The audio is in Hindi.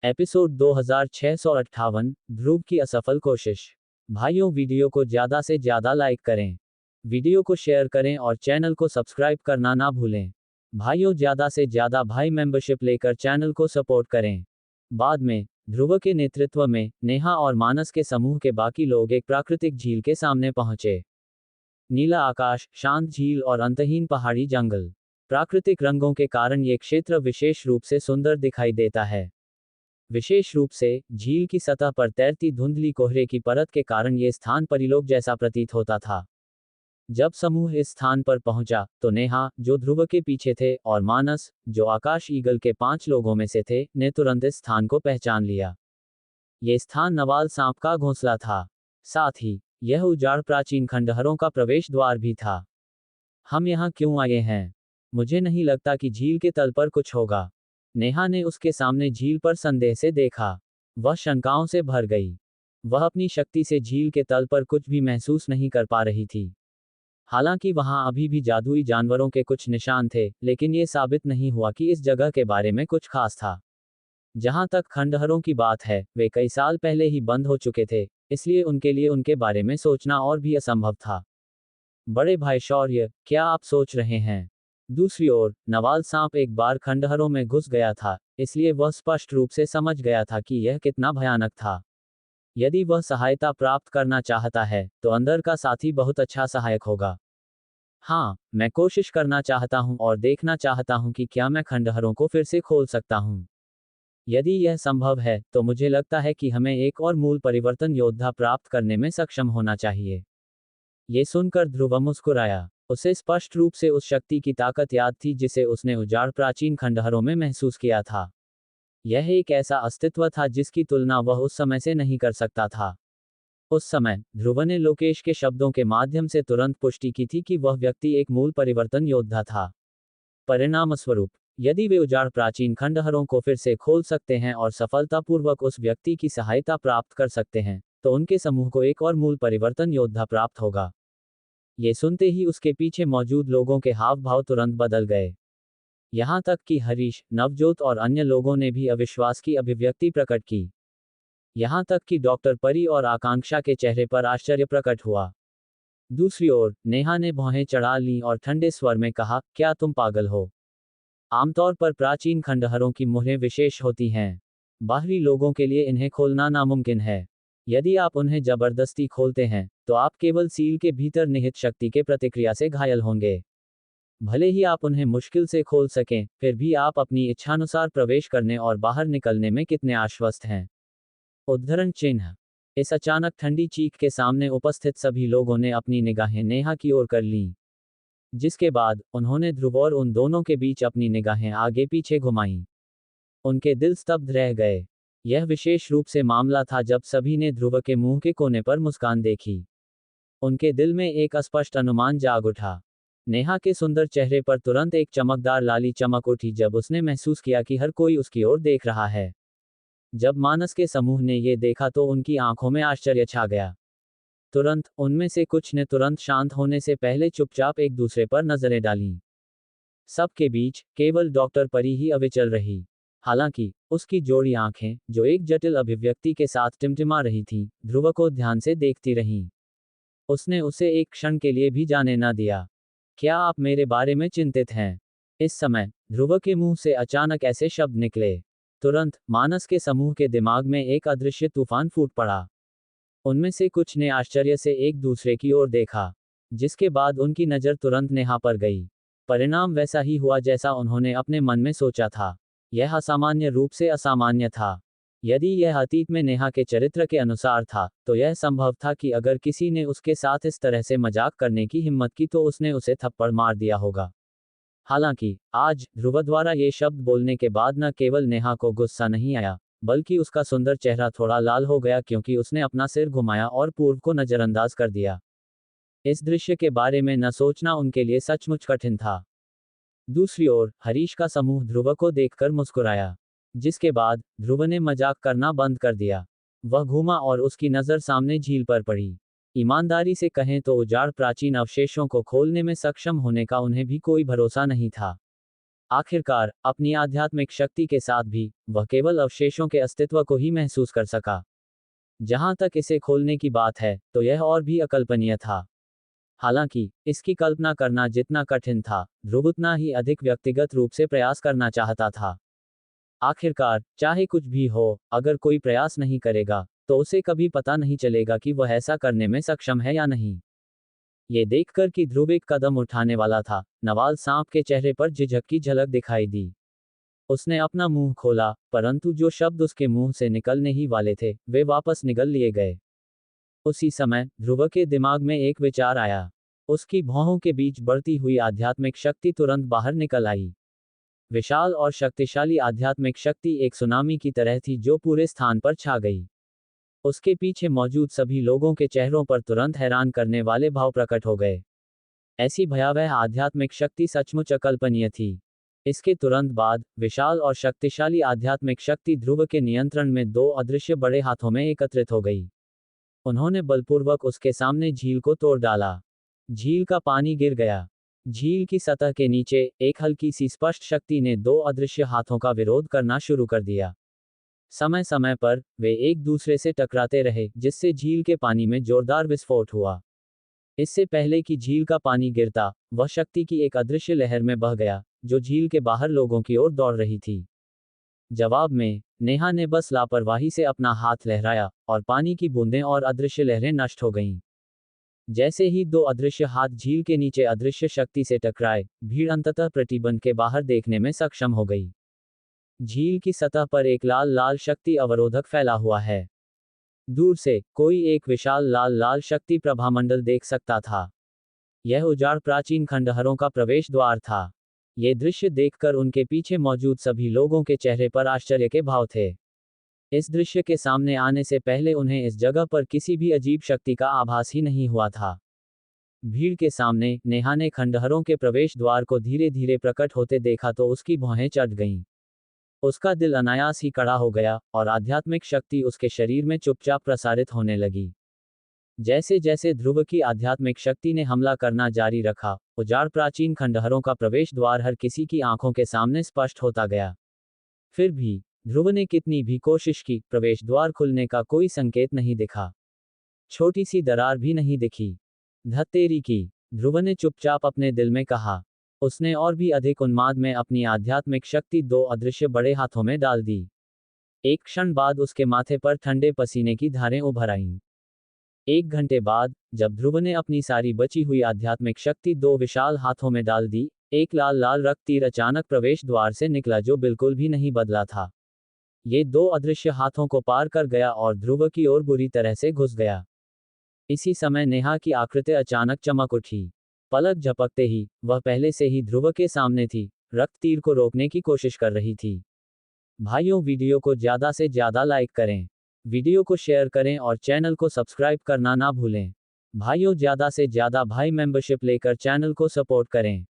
एपिसोड 2658, ध्रुव की असफल कोशिश। भाइयों, वीडियो को ज़्यादा से ज़्यादा लाइक करें, वीडियो को शेयर करें और चैनल को सब्सक्राइब करना ना भूलें। भाइयों, ज़्यादा से ज़्यादा भाई मेंबरशिप लेकर चैनल को सपोर्ट करें। बाद में ध्रुव के नेतृत्व में नेहा और मानस के समूह के बाकी लोग एक प्राकृतिक झील के सामने पहुंचे। नीला आकाश, शांत झील और अंतहीन पहाड़ी जंगल। प्राकृतिक रंगों के कारण ये क्षेत्र विशेष रूप से सुंदर दिखाई देता है। विशेष रूप से झील की सतह पर तैरती धुंधली कोहरे की परत के कारण ये स्थान परिलोक जैसा प्रतीत होता था। जब समूह इस स्थान पर पहुंचा तो नेहा, जो ध्रुव के पीछे थे, और मानस, जो आकाश ईगल के 5 लोगों में से थे, ने तुरंत इस स्थान को पहचान लिया। ये स्थान नवाल सांप का घोंसला था। साथ ही यह उजाड़ प्राचीन खंडहरों का प्रवेश द्वार भी था। हम यहाँ क्यों आए हैं? मुझे नहीं लगता कि झील के तल पर कुछ होगा। नेहा ने उसके सामने झील पर संदेह से देखा। वह शंकाओं से भर गई। वह अपनी शक्ति से झील के तल पर कुछ भी महसूस नहीं कर पा रही थी। हालांकि वहां अभी भी जादुई जानवरों के कुछ निशान थे, लेकिन ये साबित नहीं हुआ कि इस जगह के बारे में कुछ खास था। जहां तक खंडहरों की बात है, वे कई साल पहले ही बंद हो चुके थे, इसलिए उनके लिए उनके बारे में सोचना और भी असंभव था। बड़े भाई शौर्य, क्या आप सोच रहे हैं? दूसरी ओर नवाल सांप एक बार खंडहरों में घुस गया था, इसलिए वह स्पष्ट रूप से समझ गया था कि यह कितना भयानक था। यदि वह सहायता प्राप्त करना चाहता है तो अंदर का साथी बहुत अच्छा सहायक होगा। हाँ, मैं कोशिश करना चाहता हूँ और देखना चाहता हूँ कि क्या मैं खंडहरों को फिर से खोल सकता हूँ। यदि यह संभव है तो मुझे लगता है कि हमें एक और मूल परिवर्तन योद्धा प्राप्त करने में सक्षम होना चाहिए। ये सुनकर ध्रुव मुस्कुराया। उसे स्पष्ट रूप से उस शक्ति की ताकत याद थी जिसे उसने उजाड़ प्राचीन खंडहरों में महसूस किया था। यह एक ऐसा अस्तित्व था जिसकी तुलना वह उस समय से नहीं कर सकता था। उस समय ध्रुव ने लोकेश के शब्दों के माध्यम से तुरंत पुष्टि की थी कि वह व्यक्ति एक मूल परिवर्तन योद्धा था। परिणामस्वरूप, यदि वे उजाड़ प्राचीन खंडहरों को फिर से खोल सकते हैं और सफलतापूर्वक उस व्यक्ति की सहायता प्राप्त कर सकते हैं, तो उनके समूह को एक और मूल परिवर्तन योद्धा प्राप्त होगा। ये सुनते ही उसके पीछे मौजूद लोगों के हाव भाव तुरंत बदल गए। यहां तक कि हरीश, नवजोत और अन्य लोगों ने भी अविश्वास की अभिव्यक्ति प्रकट की। यहां तक कि डॉक्टर परी और आकांक्षा के चेहरे पर आश्चर्य प्रकट हुआ। दूसरी ओर नेहा ने भौहें चढ़ा लीं और ठंडे स्वर में कहा, क्या तुम पागल हो? आमतौर पर प्राचीन खंडहरों की मुहरें विशेष होती हैं। बाहरी लोगों के लिए इन्हें खोलना नामुमकिन है। यदि आप उन्हें जबरदस्ती खोलते हैं तो आप केवल सील के भीतर निहित शक्ति के प्रतिक्रिया से घायल होंगे। भले ही आप उन्हें मुश्किल से खोल सकें, फिर भी आप अपनी इच्छानुसार प्रवेश करने और बाहर निकलने में कितने आश्वस्त हैं? उद्धरण चिन्ह। इस अचानक ठंडी चीख के सामने उपस्थित सभी लोगों ने अपनी निगाहें नेहा की ओर कर लीं, जिसके बाद उन्होंने ध्रुव और उन दोनों के बीच अपनी निगाहें आगे पीछे घुमाईं। उनके दिल स्तब्ध रह गए। यह विशेष रूप से मामला था जब सभी ने ध्रुव के मुंह के कोने पर मुस्कान देखी। उनके दिल में एक अस्पष्ट अनुमान जाग उठा। नेहा के सुंदर चेहरे पर तुरंत एक चमकदार लाली चमक उठी जब उसने महसूस किया कि हर कोई उसकी ओर देख रहा है। जब मानस के समूह ने ये देखा तो उनकी आंखों में आश्चर्य छा गया। तुरंत उनमें से कुछ ने तुरंत शांत होने से पहले चुपचाप एक दूसरे पर नजरें डालीं। सबके बीच केवल डॉक्टर परी ही अविचल रही। हालांकि उसकी जोड़ी आंखें, जो एक जटिल अभिव्यक्ति के साथ टिमटिमा रही थीं, ध्रुव को ध्यान से देखती रहीं। उसने उसे एक क्षण के लिए भी जाने न दिया। क्या आप मेरे बारे में चिंतित हैं? इस समय ध्रुव के मुंह से अचानक ऐसे शब्द निकले। तुरंत मानस के समूह के दिमाग में एक अदृश्य तूफान फूट पड़ा। उनमें से कुछ ने आश्चर्य से एक दूसरे की ओर देखा, जिसके बाद उनकी नज़र तुरंत नेहा पर गई। परिणाम वैसा ही हुआ जैसा उन्होंने अपने मन में सोचा था। यह असामान्य रूप से असामान्य था। यदि यह अतीत में नेहा के चरित्र के अनुसार था, तो यह संभव था कि अगर किसी ने उसके साथ इस तरह से मजाक करने की हिम्मत की तो उसने उसे थप्पड़ मार दिया होगा। हालांकि आज ध्रुव द्वारा ये शब्द बोलने के बाद न केवल नेहा को गुस्सा नहीं आया, बल्कि उसका सुंदर चेहरा थोड़ा लाल हो गया क्योंकि उसने अपना सिर घुमाया और पूर्व को नजरअंदाज कर दिया। इस दृश्य के बारे में न सोचना उनके लिए सचमुच कठिन था। दूसरी ओर हरीश का समूह ध्रुव को देखकर मुस्कुराया, जिसके बाद ध्रुव ने मजाक करना बंद कर दिया। वह घूमा और उसकी नज़र सामने झील पर पड़ी। ईमानदारी से कहें तो उजाड़ प्राचीन अवशेषों को खोलने में सक्षम होने का उन्हें भी कोई भरोसा नहीं था। आखिरकार अपनी आध्यात्मिक शक्ति के साथ भी वह केवल अवशेषों के अस्तित्व को ही महसूस कर सका। जहां तक इसे खोलने की बात है तो यह और भी अकल्पनीय था। हालांकि इसकी कल्पना करना जितना कठिन था, ध्रुव उतना ही अधिक व्यक्तिगत रूप से प्रयास करना चाहता था। आखिरकार चाहे कुछ भी हो, अगर कोई प्रयास नहीं करेगा तो उसे कभी पता नहीं चलेगा कि वह ऐसा करने में सक्षम है या नहीं। ये देखकर कि ध्रुव एक कदम उठाने वाला था, नवाल सांप के चेहरे पर झिझक की झलक दिखाई दी। उसने अपना मुंह खोला, परंतु जो शब्द उसके मुंह से निकलने ही वाले थे वे वापस निकल लिए गए। उसी समय ध्रुव के दिमाग में एक विचार आया। उसकी भौहों के बीच बढ़ती हुई आध्यात्मिक शक्ति तुरंत बाहर निकल आई। विशाल और शक्तिशाली आध्यात्मिक शक्ति एक सुनामी की तरह थी जो पूरे स्थान पर छा गई। उसके पीछे मौजूद सभी लोगों के चेहरों पर तुरंत हैरान करने वाले भाव प्रकट हो गए। ऐसी भयावह आध्यात्मिक शक्ति सचमुच अकल्पनीय थी। इसके तुरंत बाद विशाल और शक्तिशाली आध्यात्मिक शक्ति ध्रुव के नियंत्रण में दो अदृश्य बड़े हाथों में एकत्रित हो गई। उन्होंने बलपूर्वक उसके सामने झील को तोड़ डाला। झील का पानी गिर गया। झील की सतह के नीचे एक हल्की सी स्पष्ट शक्ति ने दो अदृश्य हाथों का विरोध करना शुरू कर दिया। समय समय पर वे एक दूसरे से टकराते रहे, जिससे झील के पानी में जोरदार विस्फोट हुआ। इससे पहले कि झील का पानी गिरता, वह शक्ति की एक अदृश्य लहर में बह गया, जो झील के बाहर लोगों की ओर दौड़ रही थी। जवाब में नेहा ने बस लापरवाही से अपना हाथ लहराया और पानी की बूंदें और अदृश्य लहरें नष्ट हो गईं। जैसे ही दो अदृश्य हाथ झील के नीचे अदृश्य शक्ति से टकराए, भीड़ अंततः प्रतिबंध के बाहर देखने में सक्षम हो गई। झील की सतह पर एक लाल लाल शक्ति अवरोधक फैला हुआ है। दूर से कोई एक विशाल लाल लाल शक्ति प्रभामंडल देख सकता था। यह उजाड़ प्राचीन खंडहरों का प्रवेश द्वार था। ये दृश्य देखकर उनके पीछे मौजूद सभी लोगों के चेहरे पर आश्चर्य के भाव थे। इस दृश्य के सामने आने से पहले उन्हें इस जगह पर किसी भी अजीब शक्ति का आभास ही नहीं हुआ था। भीड़ के सामने नेहा ने खंडहरों के प्रवेश द्वार को धीरे धीरे प्रकट होते देखा तो उसकी भौहें चढ़ गईं। उसका दिल अनायास ही कड़ा हो गया और आध्यात्मिक शक्ति उसके शरीर में चुपचाप प्रसारित होने लगी। जैसे जैसे ध्रुव की आध्यात्मिक शक्ति ने हमला करना जारी रखा, उजाड़ प्राचीन खंडहरों का प्रवेश द्वार हर किसी की आंखों के सामने स्पष्ट होता गया। फिर भी ध्रुव ने कितनी भी कोशिश की, प्रवेश द्वार खुलने का कोई संकेत नहीं दिखा। छोटी सी दरार भी नहीं दिखी। धत्तेरी की, ध्रुव ने चुपचाप अपने दिल में कहा। उसने और भी अधिक उन्माद में अपनी आध्यात्मिक शक्ति दो अदृश्य बड़े हाथों में डाल दी। एक क्षण बाद उसके माथे पर ठंडे पसीने की धारें उभर आईं। 1 घंटे बाद, जब ध्रुव ने अपनी सारी बची हुई आध्यात्मिक शक्ति दो विशाल हाथों में डाल दी, एक लाल लाल रक्त तीर अचानक प्रवेश द्वार से निकला जो बिल्कुल भी नहीं बदला था। ये दो अदृश्य हाथों को पार कर गया और ध्रुव की ओर बुरी तरह से घुस गया। इसी समय नेहा की आकृति अचानक चमक उठी। पलक झपकते ही वह पहले से ही ध्रुव के सामने थी, रक्त तीर को रोकने की कोशिश कर रही थी। भाइयों, वीडियो को ज़्यादा से ज़्यादा लाइक करें, वीडियो को शेयर करें और चैनल को सब्सक्राइब करना ना भूलें। भाइयों, ज़्यादा से ज़्यादा भाई मेंबरशिप लेकर चैनल को सपोर्ट करें।